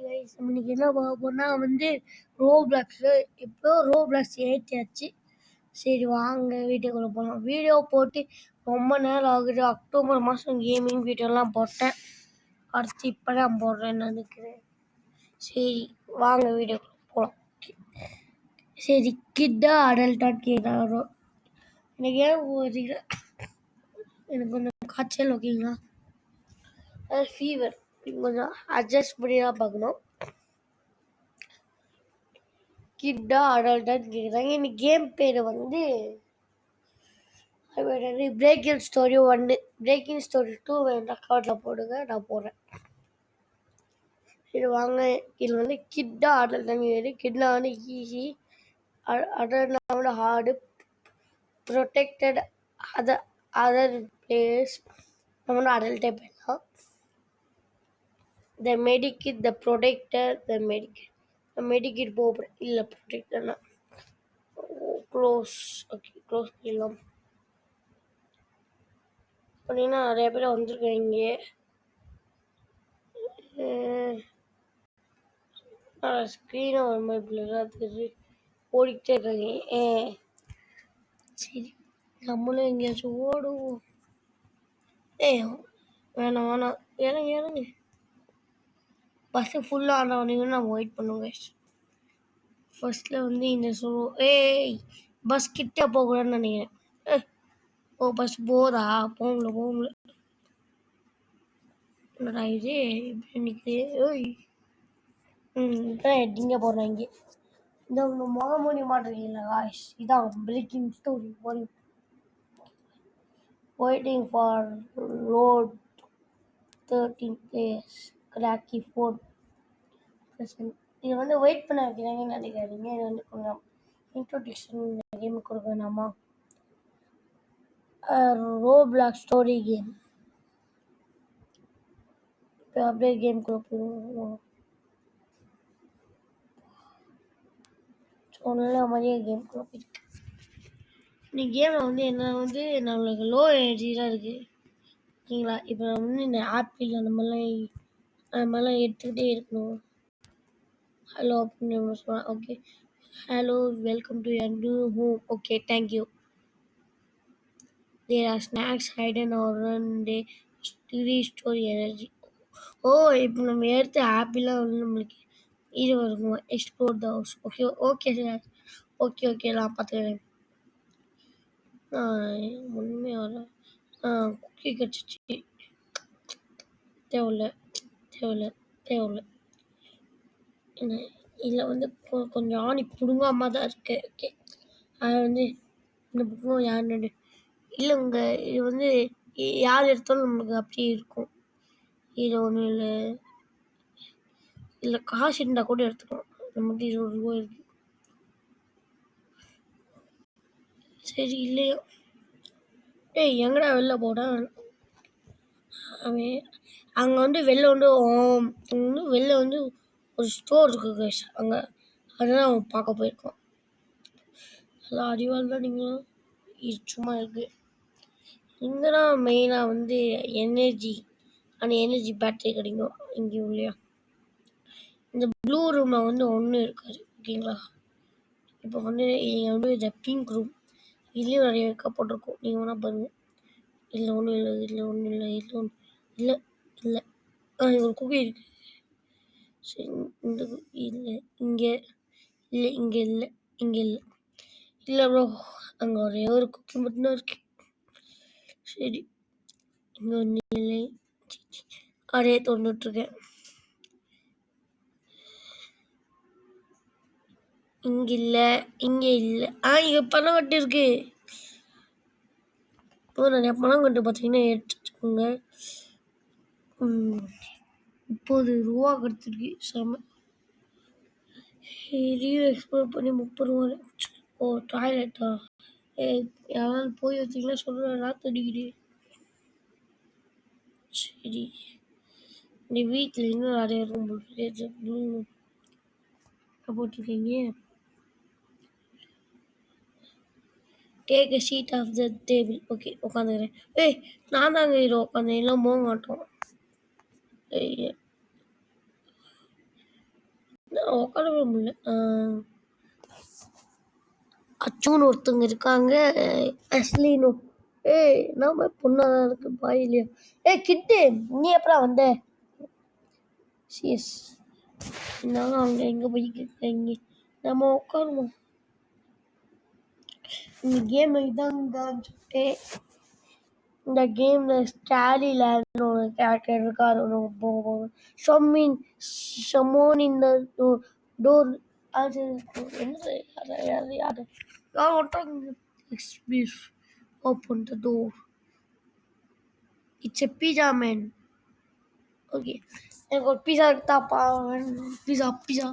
Guys இன்னைக்கு என்ன பார்க்க போறோம்னா வந்து ரோப்ளாக்ஸ் இப்போ ரோப்ளாக்ஸ் ஏற்றியாச்சு. சரி வாங்க வீடியோக்குள்ள போகலாம். வீடியோ போட்டு ரொம்ப நேரம் ஆகுது. அக்டோபர் மாதம் கேமிங் வீடியோலாம் போட்டேன். அடுத்து இப்போ தான் போடுறேன்னு நினைக்கிறேன். சரி வாங்க வீடியோக்குள்ள போகலாம். சரி கிட்டா அடல்ட்டான்னு கேட்குறாரோ எனக்கு ஏன் எனக்கு கொஞ்சம் காய்ச்சல் ஓகேங்களா, ஃபீவர் கொஞ்சம் அட்ஜஸ்ட் பண்ணி தான் பார்க்கணும். கிட்டா அடல்ட்டான்னு கேட்குறாங்க. இன்னைக்கு கேம் பேர் வந்து பிரேக்கிங் ஸ்டோரி 1, பிரேக்கிங் ஸ்டோரி 2 வேண்டாம் அக்கௌண்ட்டில் போடுங்க, நான் போடுறேன். சரி வாங்க. இதில் வந்து கிட்டா அடல்ட்டான்னு கேட்குது. கிட்னா வந்து ஈஸி, அடல்ட்னா வந்து ஹார்டு, ப்ரொடெக்டட் அதர் பிளேஸ் நம்ம வந்து அடல்ட்டே போயிடலாம். த மெடிக்கிட், த ப்ரொடெக்டர், த மெடிக்கிட் போக இல்லை ப்ரொடெக்டர்னா க்ளோஸ். ஓகே க்ளோஸ் பண்ணிடலாம். பண்ணிங்கன்னா நிறைய பேர் வந்துருக்காங்க. ஸ்க்ரீனை ஒரு மாதிரி பிள்ளைலாம் தெரிஞ்சு ஓடிக்கிட்டே இருக்காங்க. சரி நம்மளும் எங்கேயாச்சும் ஓடுவோம். வேணாம் வேணாம், இறங்க இறங்க. பஸ்ஸு ஃபுல்லாக ஆனவனையும் நம்ம வெயிட் பண்ணுவோங்க. ஃபர்ஸ்ட்டில் வந்து இந்த சொல்லுவோம் பஸ் கிட்டே போகக்கூடாதுன்னு நினைக்கிறேன். ஓ பஸ் போதா? போகல என்னடா இது இப்படி நிற்குது. இப்போ எட்டிங்க போடுறாங்க. இந்த ஒன்று முகமூடி மாட்டிருக்கீங்களா காய்ஸ், இதான் breaking story 1. Waiting for road 13 players கிராக்கி 4. இது வந்து வெயிட் பண்ண வைக்கிறாங்கன்னு நினைக்காதீங்க. இது வந்து கொஞ்சம் இன்ட்ரோடக்ஷன் கேம் கொடுக்க வேணாமா. ரோப்ளாக் ஸ்டோரி கேம். இப்போ அப்படியே கேம் கொடுப்போம். நல்ல மாதிரியே கேம் கொடுப்பிருக்கு. இன்னைக்கு கேமில் வந்து என்ன வந்து நம்மளுக்கு லோ எனர்ஜி தான் இருக்குது ஓகேங்களா. இப்போ நம்ம வந்து இந்த ஆப்பிள் அந்த மாதிரிலாம் எடுத்துக்கிட்டே இருக்கணும். ஹலோ அப்படின்னு நம்ம சொல்லலாம். Okay hello welcome to your new home. Okay thank you. There are snacks hidden around the restore energy. இப்போ நம்ம எடுத்த ஆப்பிளாக வந்து நம்மளுக்கு இது வருமா, explore the house. Okay sir. Okay நான் பார்த்துக்கிறேன். ஒன்றுமே வர குக்கி கிடச்சிச்சு. தேவையில்ல என்ன இதில் வந்து கொஞ்சம் ஆணி பிடுங்காம தான் இருக்கு. ஓகே அது வந்து இந்த புக்கும் யாருன்னு இல்லைங்க, இது வந்து யார் எடுத்தாலும் நம்மளுக்கு அப்படியே இருக்கும். இது ஒன்றும் இல்லை காசு இருந்தால் கூட எடுத்துக்கலாம். நம்மகிட்ட 20 ரூபா இருக்கு. சரி இல்லையோ எங்கடா வெளில போட அவன் அங்கே வந்து வெளில வந்து ஒரு ஸ்டோர் இருக்கு கைஸ் அங்கே. அதெல்லாம் அவன் பார்க்க போயிருக்கான். அதெல்லாம் அறிவால் தான் நீங்களும் இது சும்மா இருக்கு. இங்கெல்லாம் மெயினாக வந்து எனர்ஜி பேட்டரி கிடைக்கும் இங்கேயும் இல்லையா. இந்த ப்ளூ ரூமில் வந்து ஒன்றும் இருக்காது ஓகேங்களா. இப்போ வந்து நீங்கள் வந்து இந்த பிங்க் ரூம் இதுலேயும் நிறைய போட்டிருக்கோம். நீங்கள் வேணா பாருங்கள். இதில் ஒன்றும் இல்லை. ஒரு குக்கி இருக்கு. சரி இந்த இல்லை இங்கே இல்லை ப்ரோ. அங்கே ஒரே ஒரு குக்கி மட்டும்தான் இருக்கு. சரி இங்கே ஒன்றும் இல்லை. அப்படியே தொண்டுட்ருக்கேன். இங்கே இல்லை. இங்கே பணம் கட்டு இருக்கு. இப்போ நிறைய பணம் கட்டு பார்த்தீங்கன்னா எடுத்துக்கோங்க. 30 ரூபா கட்டுருக்கு. செம்ம. இதையும் எக்ஸ்ப்ளோர் பண்ணி 30 ரூபா. டாய்லெட்டா? யாராவது போய் வச்சிங்கன்னா சொல்கிறேன். ராத்தடிக்குது. சரி இந்த வீட்டில் இன்னும் நிறைய ரூம் போட்டிருக்கீங்க. Take a seat of the table. Okay உட்காந்துக்கிறேன். நான் தாங்க ஹீரோ. உட்காந்து எல்லாம் போக மாட்டோம். உட்காரவே முடியல. அச்சுன்னு ஒருத்தவங்க இருக்காங்க. அஸ்லினோ. ஏய் நம்ம பொண்ணாதான் இருக்கு பாய் இல்லையா? கிட்டு நீ எப்படா வந்த? சிஎஸ் இருந்தாலும் அவங்க எங்க போய் கேட்குறீங்க? நம்ம உட்காருவோம். இந்த கேம் இதான்னு சொல்லிட்டு இந்த கேம்ல ஸ்டாலிலேண்ட் ஒரு கேரக்டர் இருக்காரு. ஷம்மீன் ஷமோன் இந்த டோர் அது என்ன யாரு ஒருத்தவங்க open the door. It's a pizza man. Okay எனக்கு ஒரு பீஸா எடுத்தாப்பா. பீஸா பீஸா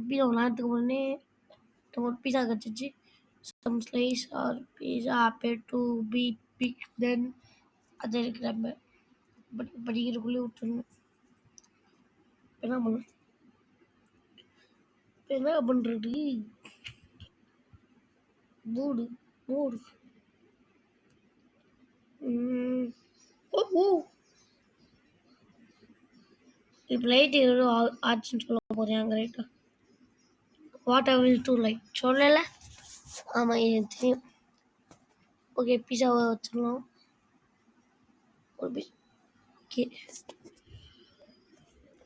பீஸா ஒரு நேரத்துக்கு முன்னே ஒரு பீஸா கிடச்சிச்சு. Some slice or pizza appear to be big then அது இருக்கு. நம்ம படிக்கிறக்குள்ளே விட்டுருணும். என்ன பண்றது? மூடு மூடு. இப்போ லைட் எவ்வளோ ஆச்சுன்னு சொல்ல போறேன். ரைட்டா what I will do light சொல்லல. ஆமாம் எனக்கு தெரியும். ஓகே பீஸாவை வச்சிடலாம். ஒரு பீஸ் ஓகே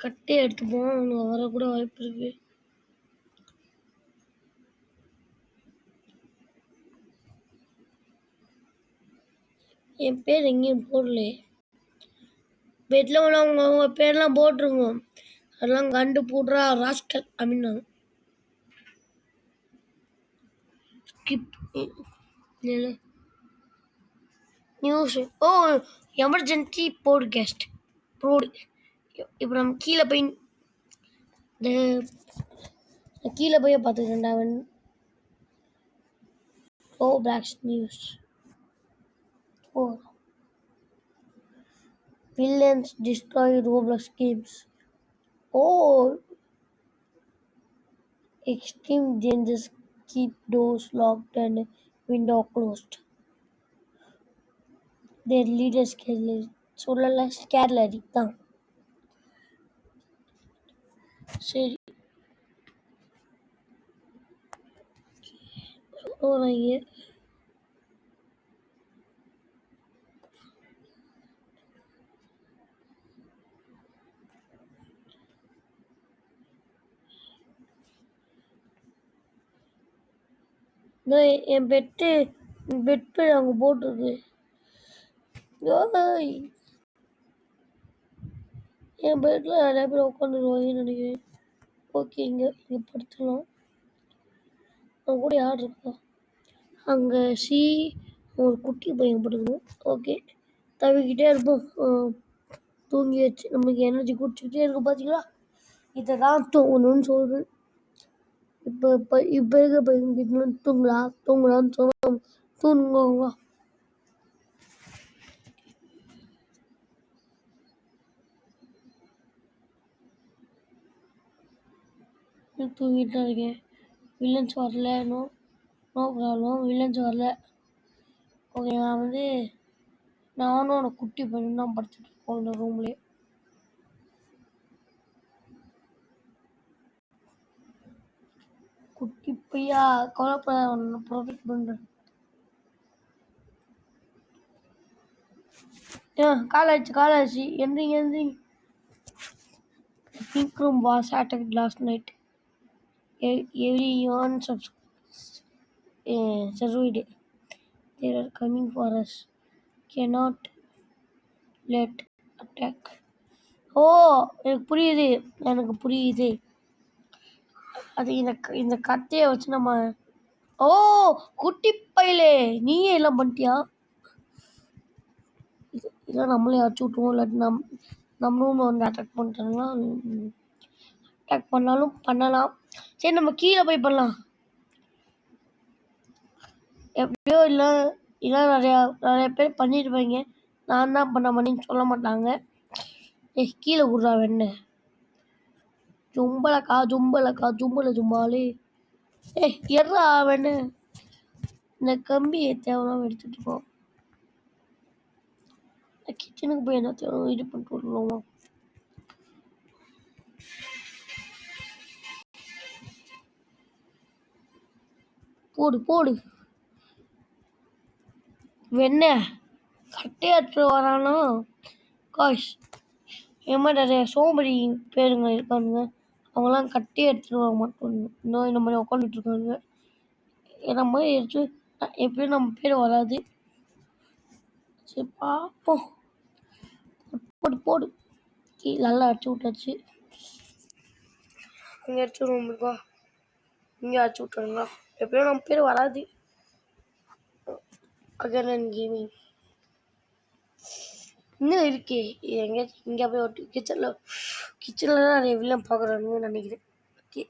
கட்டே எடுத்துப்போம். அவங்க வரக்கூட வாய்ப்பு இருக்கு. என் பேர் எங்கேயும் போடல. பெட்டில் உள்ளவங்க அவங்க பேர்லாம் போட்டுருங்க. அதெல்லாம் கண்டு போடுறா ராஸ்கல் அப்படின்னாங்க. Skip news. ஓ எமர்ஜென்சி போட்காஸ்ட் ப்ரோடு. இப்போ நம்ம கீழே போய் பார்த்துக்கிட்டேன்டா. அவன் ஓ பிளாக்ஸ் நியூஸ். ஓ villains destroy Roblox games. Oh extreme dangers keep doors locked and window closed. Their leader சொல்லல ஸ்கேர்லரி தான். சரி என் பெட்டு அங்கே போட்டிருக்கு. என் பெட்டில் நிறைய பேர் உட்காந்துருவாங்கன்னு நினைக்கிறேன். ஓகே இங்கே படுத்துக்கலாம். அவங்க கூட யார் இருக்கா? அங்கே ஒரு குட்டி பையன் படுக்கணும். ஓகே தவிக்கிட்டே இருப்போம். தூங்கி வச்சு நமக்கு எனர்ஜி குடிச்சுக்கிட்டே இருக்கு. பார்த்தீங்களா இதை தான் தூங்கணும்னு சொல்கிறேன். இப்போ இருக்க பையன் தூங்கலான்னு சொன்னா தூங்குவாங்களா? தூங்கிட்டு தான் இருக்கேன். வில்லன்ஸ் வரல. No problem. வில்லன்ஸ் வரல. ஓகே நானும் குட்டி பையன் தான் படுத்துட்டு இருக்கோம் இந்த ரூம்லேயே. குட்டி பையா கவலைப்பட ப்ரொடெக்ட் பண்ணுறேன். காலாச்சு எந்திரிங்க. Pink room was attacked last night. Everyone survived. They are coming for us. Cannot let attack. எனக்கு புரியுது. அது இந்த கத்தையை வச்சு நம்ம குட்டி பையலே நீயே எல்லாம் பண்ணிட்டியா? இதெல்லாம் நம்மளே அடிச்சு விட்டுருவோம். இல்லாட்டி நம்ம ரூமில் வந்து அட்டாக் பண்ணிட்டாங்கன்னா அட்டாக் பண்ணலாம். சரி நம்ம கீழே போய் பண்ணலாம். எப்படியோ இல்லை நிறைய பேர் பண்ணியிருப்பாங்க. நான் தான் பண்ண மாட்டேன்னு சொல்ல மாட்டாங்க. கீழே விட்றா வெண்ண ஜும்பாலே. எறா வெண்ண. இந்த கம்பியை தேவையில்லாம எடுத்துட்டு போ. கிச்சனுக்கு போய் என்ன தேவை இது பண்ணிட்டு வரலாம். போடு போடு வெண்ணெ கட்டையை எடுத்துட்டு வரானோ காஷ் என் மாதிரி நிறைய சோம்பேறி பேருங்க இருக்கானுங்க. அவங்களாம் கட்டையை எடுத்துட்டு வர மாட்டாங்க. இன்னும் இந்த மாதிரி உட்காந்துட்டு இருக்காங்க. நம்ம எடுத்து எப்படியும் நம்ம பேர் வராது. சரி பார்ப்போம். போடு போடு நல்லா அடிச்சு விட்டாச்சு. இங்கே அடிச்சு விடுவோம் இருக்கா, இங்கே அடிச்சு விட்டுருங்களா, எப்படியும் நம்ம பேர் வராது. அகரன் கேமிங் இன்னும் இருக்கே, எங்க இங்கே போய் ஒட்டி கிச்சனில் தான் நிறைய வில்லம் பார்க்குறானுன்னு நினைக்கிறேன். ஓகே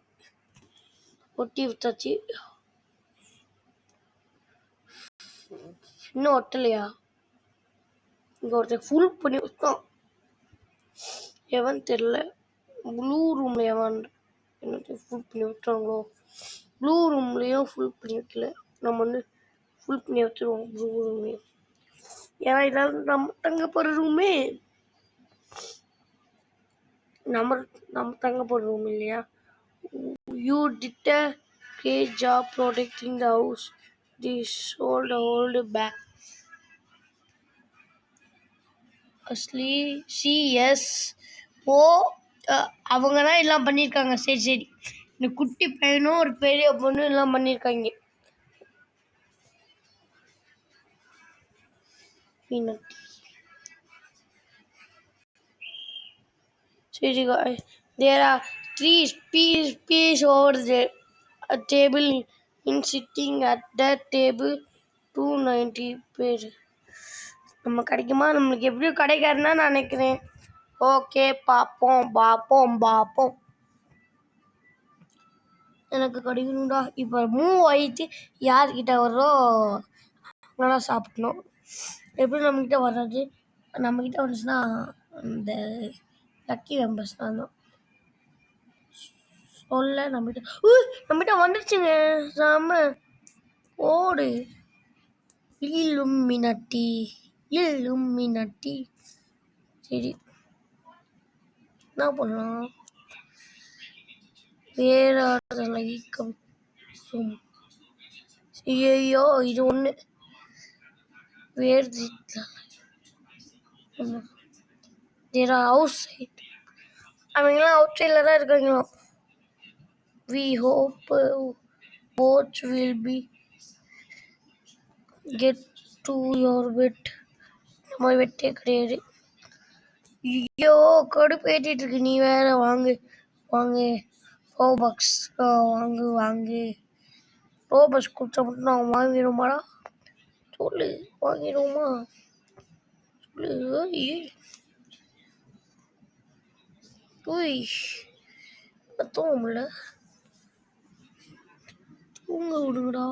ஒட்டி விட்டாச்சு. இன்னும் ஒட்டலையா? இங்கே ஒருத்தர் ஃபுல் பண்ணி விட்டான். எவன் தெரில. ப்ளூ ரூமில் எவன் என்ன ஃபுல் பண்ணி விட்டாங்களோ. ப்ளூ ரூம்லேயும் ஃபுல் பண்ணி வைக்கல. நம்ம வந்து ஃபுல் பண்ணி வச்சுருவோம் ப்ளூ ரூம்லேயும். ஏன்னா இதான் நம்ம தங்க போகிற ரூமே. நம்ம தங்க போகிற ரூம் இல்லையா. You did a great job protecting the house. This hold back. Asli CS ஓ அவங்க தான் எல்லாம் பண்ணியிருக்காங்க. சரி சரி, இந்த குட்டி பையனும் ஒரு பெரிய பொண்ணும் எல்லாம் பண்ணியிருக்காங்க. சரி, there are 3 species over there. A table in sitting at that table 290 பேர். நம்ம கிடைக்குமா? நம்மளுக்கு எப்படியும் கிடைக்காதுன்னா நான் நினைக்கிறேன். ஓகே பார்ப்போம் பார்ப்போம் பார்ப்போம். எனக்கு கிடைக்கணும்டா. இப்போ மூவ் ஆகிட்டு யார்கிட்ட வர்றோ நல்லா சாப்பிடணும். எப்படி நம்மக்கிட்ட வர்றது? நம்மக்கிட்ட வந்துச்சுன்னா இந்த லக்கி மெம்பர்ஸ் தான் சொல்ல. நம்மகிட்ட வந்துருச்சுங்க சாம. ஓடு இல்லுமினட்டி. சரி என்ன பண்ணலாம்? வேற லைக்கம். ஐயோ இது ஒன்று வேறு அவுட் சைட். அவங்களாம் அவுட் சைடில் தான் இருக்காங்களோ. We hope boats will be get to your bed. நம்ம வெட்டே கிடையாது. ஐயோ கடுப்பேற்றிட்டு இருக்கு. நீ வேற வாங்கு ரோபக்ஸ் வாங்கு ரோபக்ஸ் கொடுத்தா மட்டும் நான் வாங்கிடுமாடா? சொல்லு வாங்கிடுவோமா? சொல்லு. தூங்கல, தூங்க விடுங்கடா.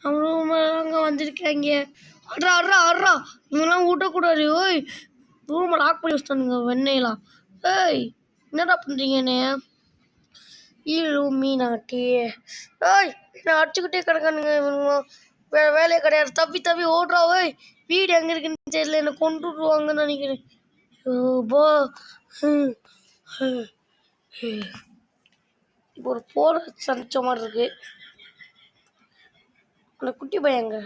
அங்க வந்திருக்காங்க. அட்ரா இவங்கெல்லாம் ஊட்டக்கூடாது. ஓய் ரூமை லாக் பண்ணி வச்சுட்டானுங்க வெண்ணையெல்லாம். ஏய் என்னடா பண்றீங்க என்னைய? மீனாட்டி. ஏய் என்ன அடிச்சுக்கிட்டே கிடக்கானுங்க இவனுங்க. வேற வேலையே கிடையாது. தப்பி ஓடுறா. ஓய் வீடு எங்க இருக்குன்னு தெரியல. என்னை கொண்டுருவாங்கன்னு நினைக்கிறேன். இப்போ ஒரு போர் சந்திச்ச மாதிரி இருக்கு. அந்த குட்டி பையங்க.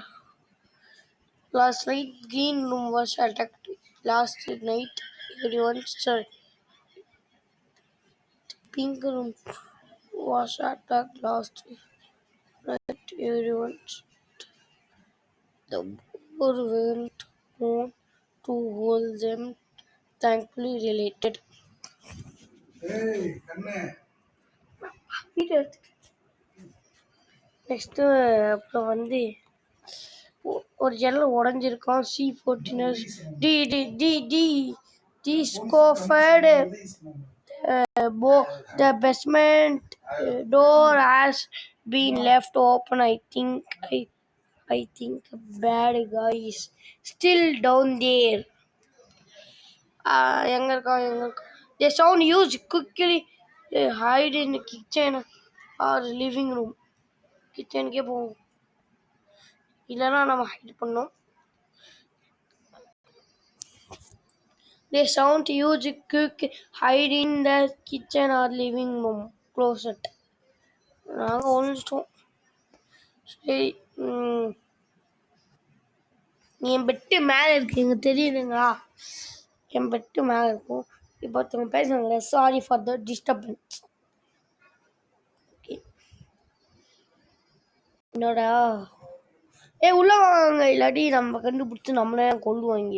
Last night green room was attacked. Last night everyone started. Pink room was attacked last night. Everyone started. The boar went on to hold them. Thankfully related. Next அப்புறம் வந்து ஒரு ஜன்னல் உடஞ்சிருக்கான். C14 discovered the basement door has been left open. I think a bad guy is still down there. எங்க இருக்கா? They sound used quickly hide in the kitchen or living room. கிச்சனுக்கே போவோம், இல்லைன்னா நம்ம height பண்ணோம். They sound huge, quick, hide in the kitchen or living room closet. நாங்க ஒழிச்சிட்டோம். சரி. என் bed மேலே இருக்கு, இங்க தெரியுதுங்களா? என் பெட்டு மேலே இருக்கும். இப்போ ஒருத்தவங்க பேசுறாங்க, சாரி ஃபார் த டிஸ்டர்பன்ஸ். என்னடா உள்ள வாங்க, இல்லாட்டி நம்ம கண்டுபிடிச்சு நம்மளே கொள்ளுவாங்க.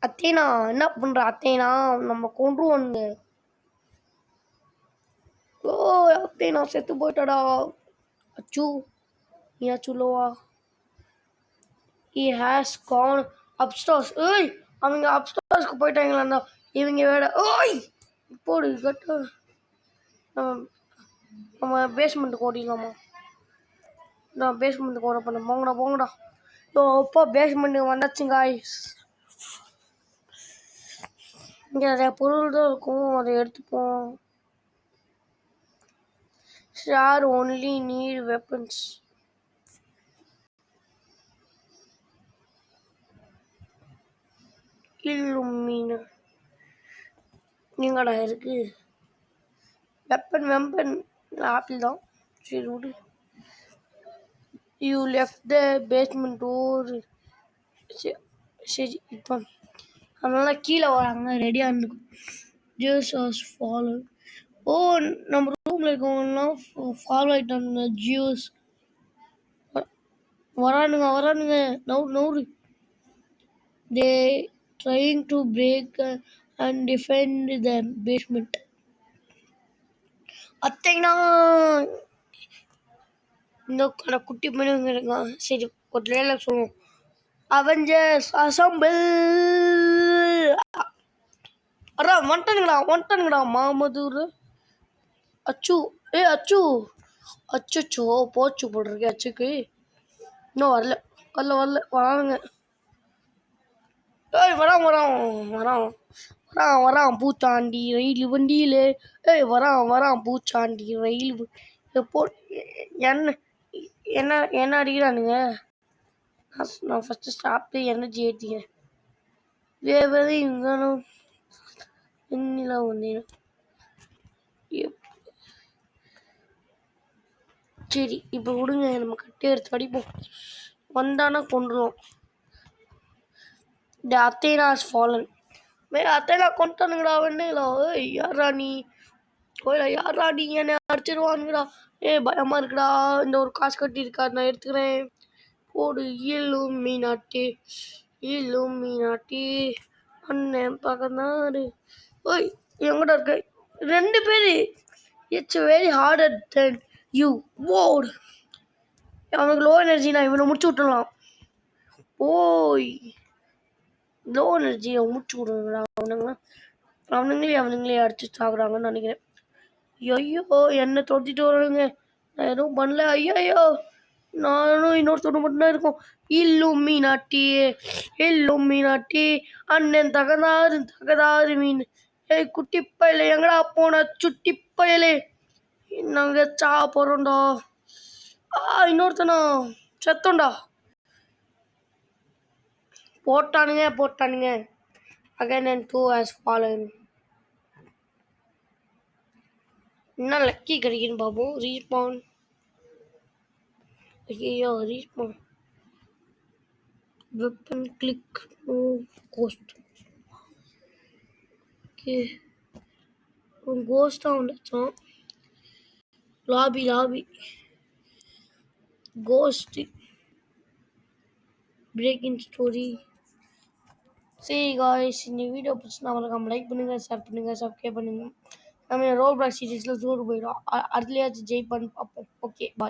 அத்தேனா என்ன பண்ற? அத்தேனா நம்ம கொன்றுவாங்க. அத்தேனா செத்து போயிட்டடா. அச்சு சொல்லுவா. He has gone upstairs. அவங்க அப்ஸ்டார்ஸ்க்கு போயிட்டாங்களா? இவங்க வேற போடு கட்டு. நம்ம பேஸ்மெண்ட்டுக்கு ஓடிடலாமா? நான் பேஸ்மெண்ட்டுக்கு ஓட பண்ண. போங்கடா. அப்பா பேஸ்மெண்ட்டுக்கு வந்தாச்சு காய்ஸ். இங்கே நிறைய பொருள் தான் இருக்கும், அதை எடுத்துப்போம். Share only need weapons. Mean எங்கடா இருக்கு? வெப்பன் ஆப்பிள் தான். சரி விடு. You left the basement door. சரி இப்போ அதனால கீழே வராங்க, ரெடியாக இருந்துக்கும். Juice was follow. நம்ம ரூமில் இருக்கவங்கலாம் ஃபாலோ ஆகிட்டாங்க. ஜூஸ் வரானுங்க. நவுறு. They trying to break and defend the basement. அத்தைனா இந்த குட்டி பையனுங்க இருக்கான். சரி ஒரு டைலாக் சொல்லுவோம். Avengers assemble. வந்துட்டானுங்கடா மாமதூர். அச்சு அச்சோ போச்சு போட்டிருக்கேன். அச்சுக்கு இன்னும் வரல. வரானுங்க. வரான் பூச்சாண்டி ரயில் வண்டியில. வரான் பூச்சாண்டி ரயில். எப்போ என்ன அடிக்கிறானுங்க? நான் ஃபர்ஸ்ட் சாப்பிட்டு எனர்ஜி ஏற்றிக்கிறேன். வேறு இவங்களும் இன்னில வந்தேன். சரி இப்போ விடுங்க, நம்ம கட்டி எடுத்து அடிப்போம். வந்தானா கொண்டுருவோம். த அத்தேனாஸ் ஃபாலன். அத்தேனா கொண்டானுங்கடா. வேண்டுங்களா? யாரா நீ? யாரா நீ? என்ன அடிச்சிருவானுங்கடா. பயமா இருக்குடா. இந்த ஒரு காசு கட்டி இருக்கா, நான் எடுத்துக்கிறேன். போடு. இல்லுமினாட்டி அண்ணன் பக்கந்தாரு. எங்கடா இருக்க? 2 பேரு. It's very harder then you board. அவனுக்கு லோ எனர்ஜி, நான் இவனை முடிச்சு விட்டுலாம். லோ எனர்ஜியை முடிச்சு விடுங்களா? அவனுங்களே அடிச்சு சாகுறாங்கன்னு நினைக்கிறேன். ஐயோ என்ன தொட்டிட்டு வரானுங்க. நான் எதுவும் பண்ணல. ஐயோ நானும் இன்னொருத்தோடு மட்டும்தான் இருக்கும். இல்லுமினாட்டி அண்ணன் தகதாறு மீன். குட்டி பயலே எங்கடா போன சுட்டி பயலே? நாங்க சாப்பிட்றோம்டா. இன்னொருத்தனா செத்தோண்டா. போட்டானுங்க. Again and 2 has fallen. என்ன லக்கி கிடைக்குன்னு பார்ப்போம். ரீஸ்பான். ஐயோ respawn. Weapon click ghost. Okay கோஸ்டாக வந்துச்சோம். Lobby ghost breaking story. சரி காய்ஸ், இந்த வீடியோ பிடிச்சினா மறக்காம லைக் பண்ணுங்க, ஷேர் பண்ணுங்க, சப்ஸ்கிரைப் பண்ணுங்க. நம்ம ரோல் பிளாக் சீரீஸ்ல சூடு போயிடும். அதுலயாச்சும் ஜெயிப்பான்னு பார்ப்போம். Okay bye.